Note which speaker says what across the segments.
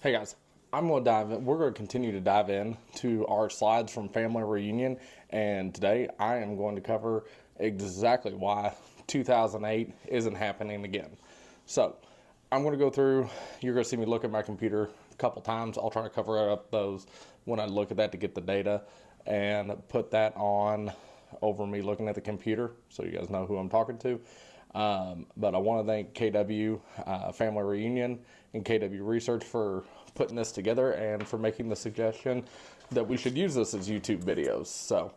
Speaker 1: Hey guys, we're going to continue to dive in to our slides from Family Reunion, and today I am going to cover exactly why 2008 isn't happening again. So I'm going to go through, you're going to see me look at my computer a couple times. I'll try to cover up those when I look at that to get the data and put that on over me looking at the computer so you guys know who I'm talking to. But I want to thank KW Family Reunion and KW Research for putting this together and for making the suggestion that we should use this as YouTube videos. So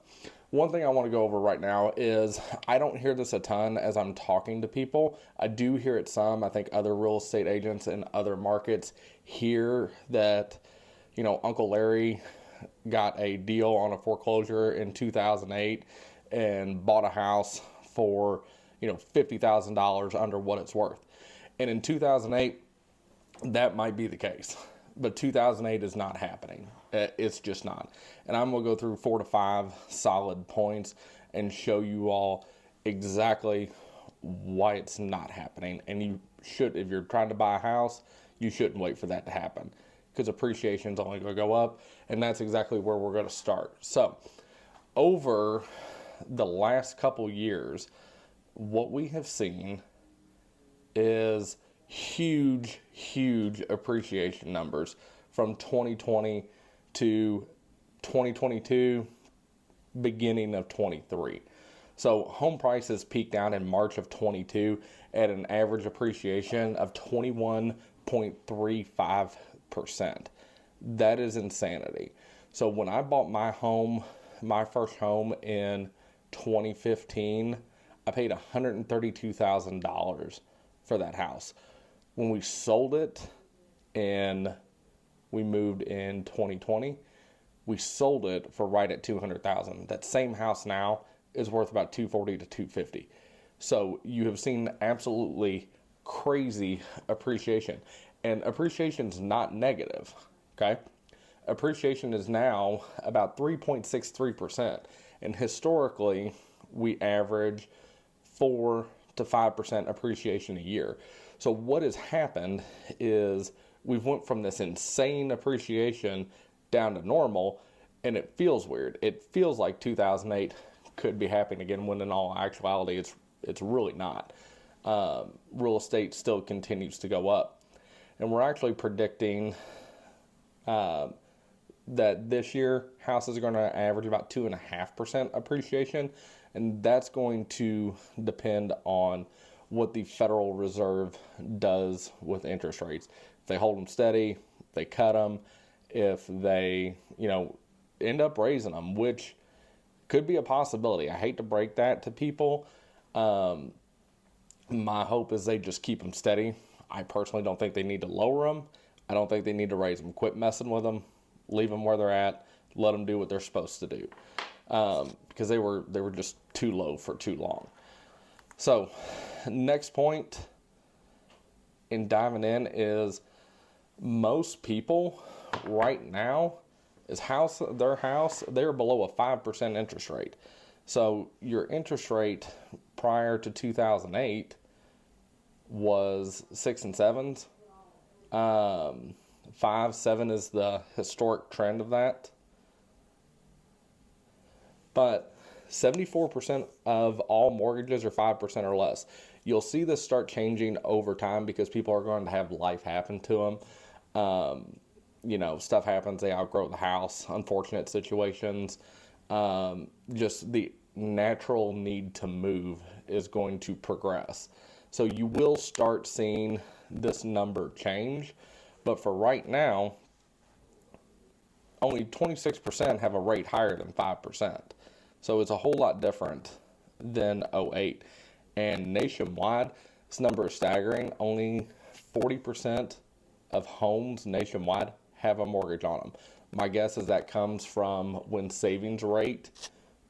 Speaker 1: one thing I want to go over right now is I don't hear this a ton as I'm talking to people. I do hear it some. I think other real estate agents in other markets hear that, you know, Uncle Larry got a deal on a foreclosure in 2008 and bought a house for, you know, $50,000 under what it's worth. And in 2008, that might be the case. But 2008 is not happening. It's just not. And I'm going to go through 4 to 5 solid points and show you all exactly why it's not happening. And you should, if you're trying to buy a house, you shouldn't wait for that to happen, because appreciation is only going to go up. And that's exactly where we're going to start. So over the last couple years, what we have seen is huge appreciation numbers from 2020 to 2022, beginning of 23. So home prices peaked out in March of 22 at an average appreciation of 21.35%. That is insanity. So when I bought my first home in 2015, I paid $132,000 for that house. When we sold it and we moved in 2020, we sold it for right at $200,000. That same house now is worth about $240,000 to $250,000. So you have seen absolutely crazy appreciation, and appreciation is not negative. Okay, appreciation is now about 3.63%, and historically we average 4 to 5% appreciation a year. So what has happened is we've went from this insane appreciation down to normal, and it feels weird. It feels like 2008 could be happening again, when in all actuality it's really not. Real estate still continues to go up, and we're actually predicting that this year houses are going to average about 2.5% appreciation, and that's going to depend on what the Federal Reserve does with interest rates. If they hold them steady, they cut them. If they, end up raising them, which could be a possibility. I hate to break that to people. My hope is they just keep them steady. I personally don't think they need to lower them. I don't think they need to raise them. Quit messing with them. Leave them where they're at. Let them do what they're supposed to do. Because they were just too low for too long. So, next point in diving in is most people right now they're below a 5% interest rate. So your interest rate prior to 2008 was 6 and 7s. 5, 7 is the historic trend of that. But 74% of all mortgages are 5% or less. You'll see this start changing over time because people are going to have life happen to them. Stuff happens. They outgrow the house, unfortunate situations. Just the natural need to move is going to progress. So you will start seeing this number change. But for right now, only 26% have a rate higher than 5%. So it's a whole lot different than 08. And nationwide, this number is staggering. Only 40% of homes nationwide have a mortgage on them. My guess is that comes from when savings rate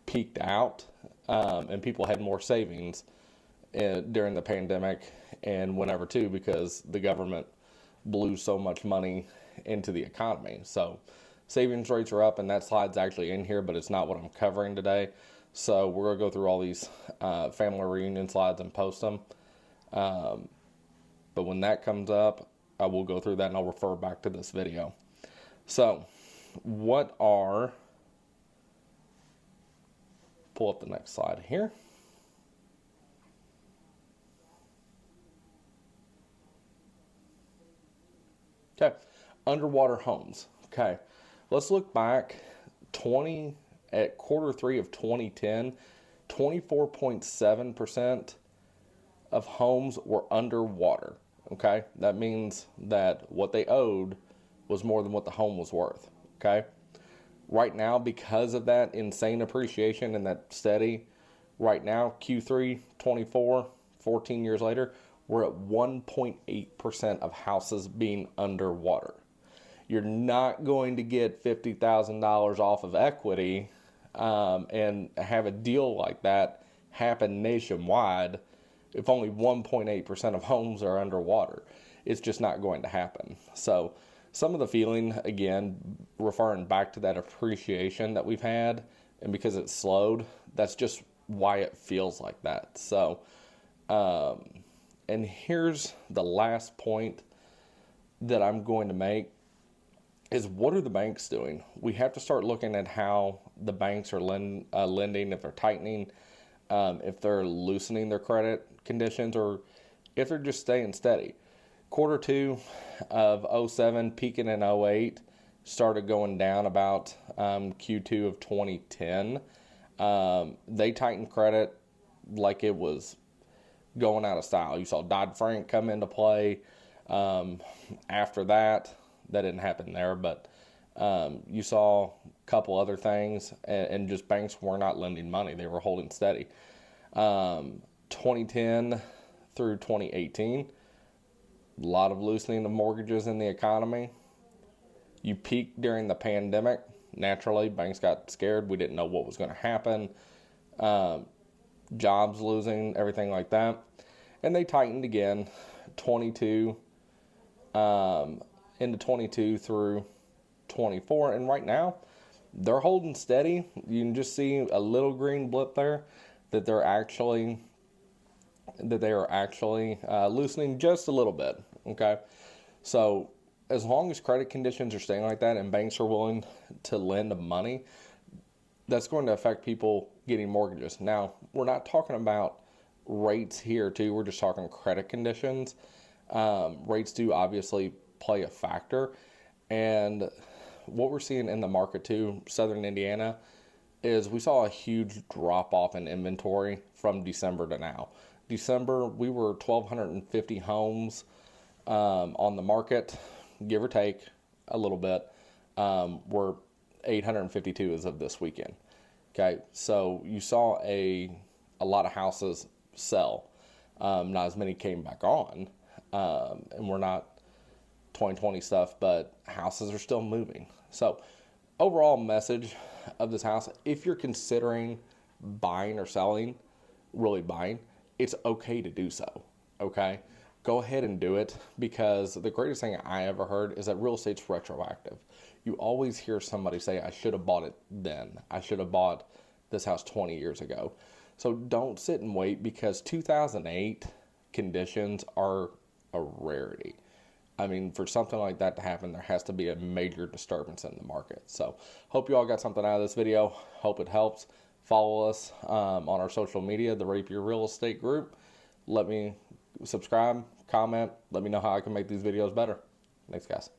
Speaker 1: peaked out, and people had more savings during the pandemic and whenever too, because the government blew so much money into the economy. So savings rates are up, and that slide's actually in here, but it's not what I'm covering today. So we're going to go through all these family reunion slides and post them. But when that comes up, I will go through that and I'll refer back to this video. So, pull up the next slide here. Okay, underwater homes. Okay, let's look back at quarter three of 2010, 24.7% of homes were underwater. Okay, that means that what they owed was more than what the home was worth. Okay, right now, because of that insane appreciation and that steady, right now, Q3 24, 14 years later, we're at 1.8% of houses being underwater. You're not going to get $50,000 off of equity and have a deal like that happen nationwide if only 1.8% of homes are underwater. It's just not going to happen. So some of the feeling, again, referring back to that appreciation that we've had, and because it's slowed, that's just why it feels like that. So, and here's the last point that I'm going to make is, what are the banks doing? We have to start looking at how the banks are lending, if they're tightening, if they're loosening their credit conditions, or if they're just staying steady. Quarter two of 07, peaking in 08, started going down about Q2 of 2010. They tightened credit like it was going out of style. You saw Dodd-Frank come into play. After that didn't happen there, but you saw a couple other things, and just banks were not lending money. They were holding steady. 2010 through 2018, a lot of loosening of mortgages in the economy. You peaked during the pandemic. Naturally, banks got scared. We didn't know what was going to happen. Jobs losing, everything like that. And they tightened again, 22 into 22 through 24. And right now, they're holding steady. You can just see a little green blip there that they are actually loosening just a little bit. Okay, so as long as credit conditions are staying like that and banks are willing to lend money, that's going to affect people getting mortgages. Now, we're not talking about rates here too. We're just talking credit conditions. Rates do obviously play a factor, and what we're seeing in the market too, Southern Indiana, is we saw a huge drop off in inventory from December to now. December, we were 1,250 homes on the market, give or take a little bit. We're 852 as of this weekend. Okay, so you saw a lot of houses sell. Not as many came back on, and we're not 2020 stuff, but houses are still moving. So overall message of this house, if you're considering buying or selling, really buying, it's okay to do so. Okay, go ahead and do it, because the greatest thing I ever heard is that real estate's retroactive. You always hear somebody say, I should have bought it then. I should have bought this house 20 years ago. So don't sit and wait, because 2008 conditions are a rarity. I mean, for something like that to happen, there has to be a major disturbance in the market. So hope you all got something out of this video. Hope it helps. Follow us on our social media, the Rapier Real Estate Group. Let me subscribe, comment. Let me know how I can make these videos better. Thanks, guys.